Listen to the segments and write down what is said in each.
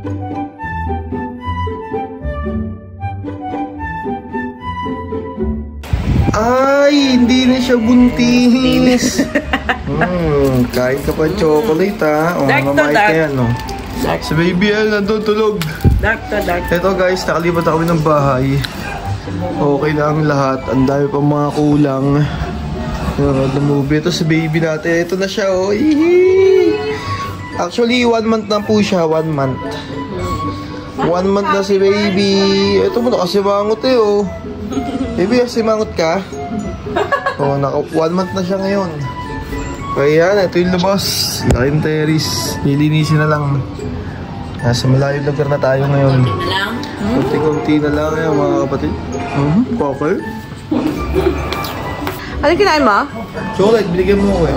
Ay, hindi na siya buntis. Kain ka pa chocolate ha. O, mamahit ka yan, no? Si baby yan, nandun tulog. Dark. Ito guys, nakalipat kami ng bahay. Okay na ang lahat. Ang dami pa mga kulang. The movie. Ito si baby natin. Ito na siya, oh. Actually, 1 month na po siya. 1 month. 1 month na si baby. Ito mo, nakasimangot eh, oh. Baby, simangot ka? Oh, 1 month na siya ngayon. Kaya yan, ito yung labas. Laking terrace. Nilinisin na lang. Nasa malayong lugar na tayo ngayon. Kunti-kunti na lang yan, mga kapatid. Okay. Ano kinain mo? Chocolate, binigyan mo ko eh.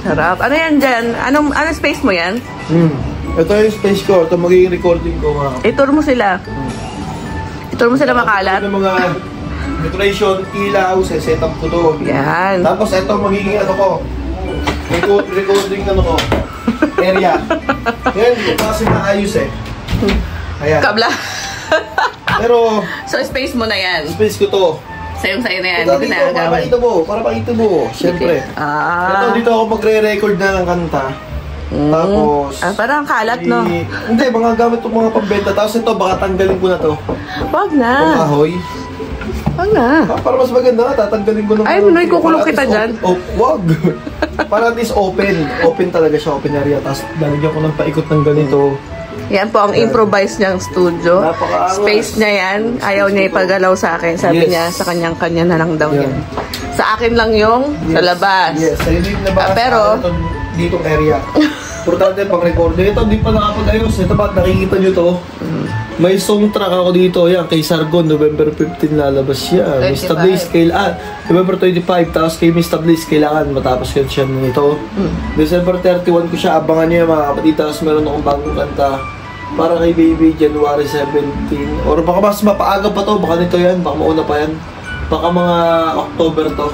Sarap. Ano yan dyan? Anong space mo yan? Ito yung space ko. Ito magiging recording ko, mga kapatid. Itur mo sila. Itur mo sila makalat. Ito yung mga decoration, ilaw, set up ko to. Yan. Tapos ito magiging ano ko. Recording ano ko. Area. Yan, hindi ko kasi maayos eh. Ayan. Kabla. Pero, so space mo na yan. space ko to. Sayong-sayo na yan. Ito dito, para pakita mo. Siyempre. Ito dito ako magre-record na ng kanta. Tapos, parang kalat, no? Hindi, mga gamit itong mga pambenta. Tapos ito, baka tanggalin ko na to. Wag na. Itong kahoy. Wag na. Para mas maganda nga, tatanggalin ko na. Ay, Manoy, kukulong kita dyan. Wag. Para at least open. Open talaga siya, open area. Tapos lalagyan ko ng paikot ng ganito. Yan po ang improvise niyang studio. Space niya yan. Ayaw niya ipagalaw sa akin. Sabi niya, sa kanya na lang daw yan. Sa akin lang yung sa labas. Yes, sa yung labas. Pero, ditong area. Importante pang recording. Ito, hindi pa nakapag-ayos. Ito ba, nakikita nyo to? May song track ako dito. Yan, kay Sargon, November 15 lalabas siya. Mr. Blaze, November 25. Tapos kay Mr. Blaze, kailangan matapos yun siya nito. December 31 ko siya. Abangan niya mga kapatid. Tapos meron akong bagong kanta para kay baby, January 17. Or baka mas mapaaga pa to. Baka nito yan. Baka mauna pa yan. Baka mga October to.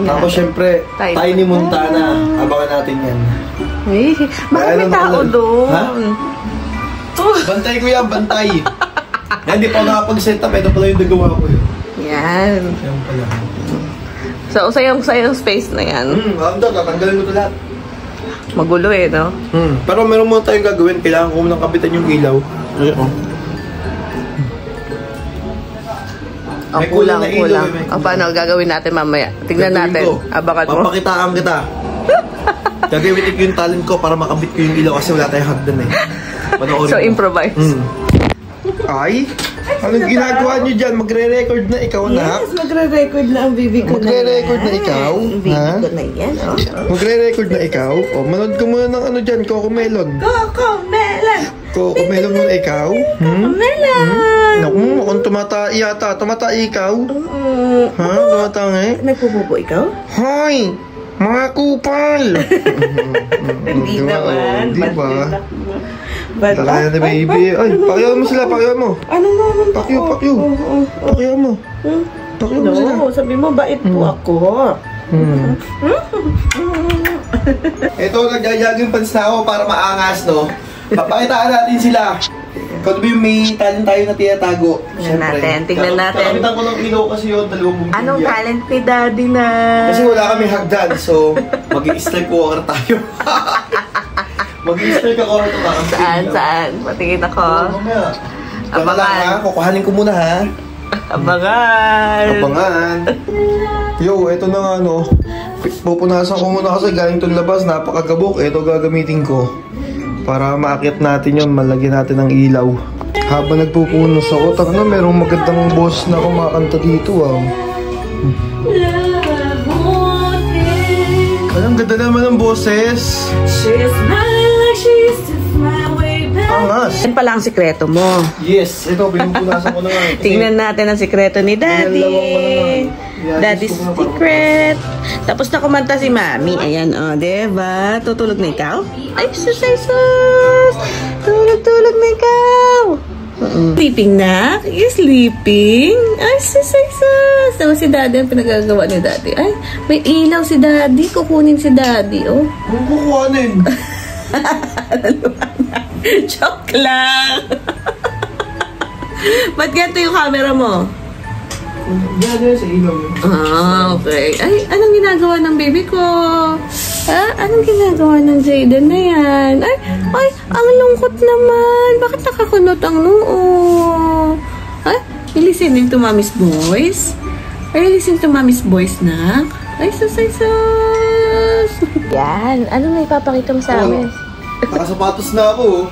Tapos syempre, Tiny Montana. Abangan natin yan. Eh, bakit may tao doon? Ha? Bantay ko yan, bantay. Yan, di pa nakapag-set up. Ito pala yung nagawa ko yun. Yan. Yan pala. So, sayang space na yan. Tatanggalin mo ito lahat. Magulo eh, no? Pero meron muna tayong gagawin. Kailangan ko munang kapitan yung ilaw. Ang kulang. Paano gagawin natin mamaya? Tignan natin. Abangan mo. Papakitaan kita. Gagawin ko yung talent ko para makabit ko yung ilaw kasi wala tayong hagdan eh. So, improvise. Ay? Anong ginagawa nyo dyan? Magre-record na ikaw na? Yes, magre-record na ang baby ko na yan. Magre-record na ikaw? Baby ko na yan, oh. Magre-record na ikaw? O, manood ka muna ng ano dyan, Cocomelon. Cocomelon! Cocomelon muna ikaw? Cocomelon! Naku, mukhang tumatai yata. Tumatai ikaw? Ha? Tumatangi? Nagpupupo ikaw? Hoy! Mga kupal! Hindi naman. Di ba? Talaya na baby. Ay, pakyaw mo sila, pakyaw mo. Ano naman? Pakyaw. Pakyaw mo. Pakyaw mo sila. No, sabi mo, bait po ako. Ito, nagja-jogging pants na ako para maangas, no? Papakitaan natin sila. Kung may talent tayo na tinatago. Tignan natin. Kakapitan ko ng ilaw kasi yun, 2 bumbilya. Anong talent ni Daddy na? Kasi wala kami hagdan, so mag-i-strike walker tayo. Mag-i-strike ako ito. Saan? Patingin ako. Abangan. Kukuhanin ko muna, ha? Abangan. Yo, eto na nga, no. Pupunasan ko muna kasi galing itong labas. Napakagabok. Ito gagamitin ko. Para maakyat natin yun, malagyan natin ng ilaw. Habang nagpupunos ako, taka na, merong magandang boss na kumakanta dito, wow. Ang ganda naman ng boses. Angas. Yan pala ang sikreto mo. Yes, ito, pinupunasan ko na nga. Tingnan natin ang sikreto ni Daddy. Daddy's secret. Tapos na kumanta si Mami. Ayan, o, diba? Tutulog na ikaw? Ay, sus! Tulog na ikaw! Sleeping na? Are you sleeping? Ay, sus! So, si Daddy ang pinagagawa ni Daddy. Ay, may ilaw si Daddy. Kukunin si Daddy, oh. Kukunin? Joke lang. Ba't ganito yung camera mo? Yan sa ilaw. Okay. Ay, anong ginagawa ng baby ko? Anong ginagawa ng Jayden na yan? Ay, ang lungkot naman. Bakit nakakunot ang noo? You listening to mommy's voice? Are you listening to mommy's voice, nak? Ay, sus. Yan. Ano na ipapakita mo sa amin? Nakasapatos na ako.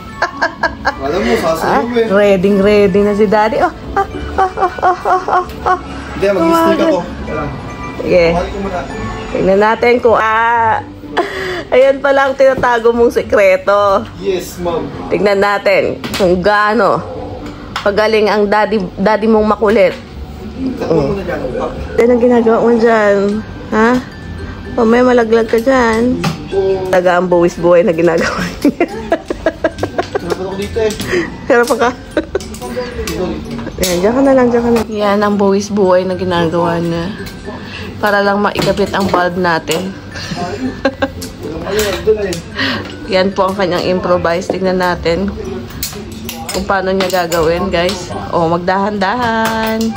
Alam mo, sasayaw eh. Ready na si daddy. Hindi, mag-stick ako. Sige. Tingnan natin kung ayan pala ang tinatago mong sekreto. Yes, ma'am. Tingnan natin kung gaano pagaling ang daddy mong makulit. Ano ang ginagawa mo dyan? Ha? May malaglag ka dyan. Taga ang buwis buhay na ginagawa niya. Harapan ako dito eh. Harapan ka. Yan, dyan ka na lang. Yan ang buwis buhay na ginagawa niya. Para lang maikabit ang bulb natin. Yan po ang kanyang improvise. Tingnan natin kung paano niya gagawin, guys. Magdahan-dahan.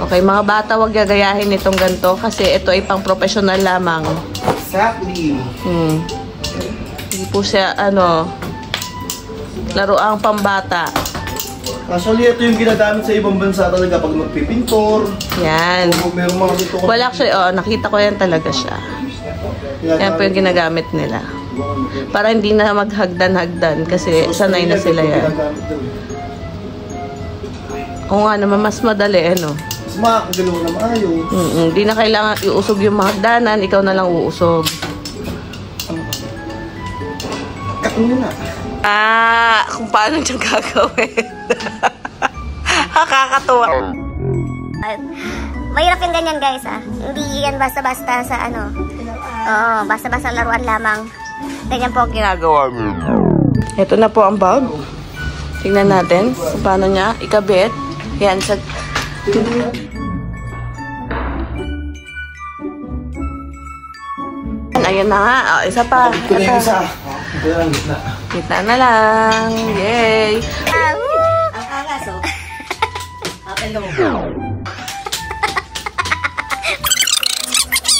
Okay, mga bata, huwag gagayahin itong ganito kasi ito ay pang professional lamang. Exactly. Hindi po siya, laruang pambata. Actually, ito yung ginagamit sa ibang bansa talaga pag magpipintor. Yan. Meron mga dito. Well, actually, nakita ko yan talaga siya. Yan po yung ginagamit nila. Para hindi na maghagdan-hagdan kasi sanay na sila yan. Oo nga naman, mas madali, Mas makakagalaw na maayos. Hindi na kailangan iusog yung mahagdanan, ikaw na lang uusog. Kain mo na. Kung paano niya gagawin. Nakakatuwa. Mahirap yung ganyan, guys, Hindi yan basta-basta sa basta-basta laruan lamang. Ganyan po ang ginagawa. Ito na po ang bulb. Tingnan natin kung paano niya ikabit. Yan, Ayan na nga. Isa pa. Ito na yung isa. Ito na lang, gitna. Kita na lang. Yay! Ang angas,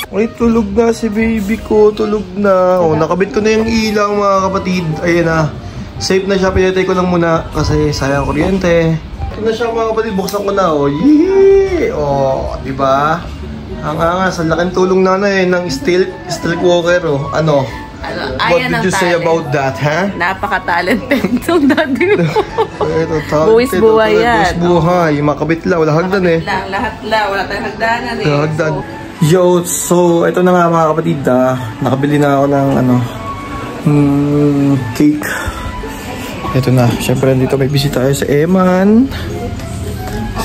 Ay, tulog na si baby ko. Tulog na. Nakabit ko na yung ilaw, mga kapatid. Ayan na. Safe na siya. Pinatay ko lang muna kasi sayang kuryente. Ito na siya, mga kapatid. Buksan ko na. Yee! Diba? Ang angas. Ang laking tulong na ng stealth walker. What did you say about that, ha? Napaka-talented itong daddy mo. Buwis buhay yan. Buwis buhay. Makabit lang. Wala hagdan eh. Lahat lang. Wala tayong hagdanan eh. Wala hagdan. Yo, so ito na nga, mga kapatid, nakabili na ako ng cake. Ito na. Siyempre, dito may bisita tayo sa Eman.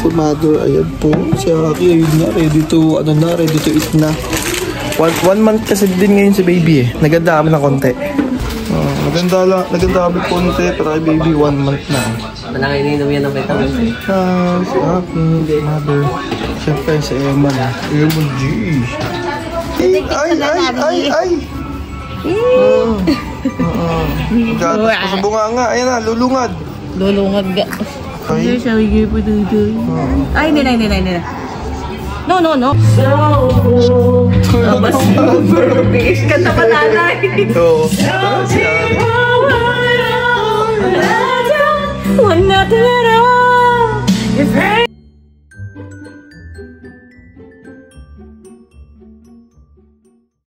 Si Mother, ayan po. Si Aki, ayun na. Ready to eat na. One month kasi din ngayon si baby eh. Naganda kami ng konti. Naganda kami konti, pero kay baby 1 month na. Malaki ininom yan ng vitamins. Si Aki, si Mother. Siyempre, si Eman. Eman, geez. Ay! Gatas pa sa bunganga. Ayan na, lulungad. Lulungad ga. Ay. Ay, hindi. No. Biis ka na pa, nanay. Oo. One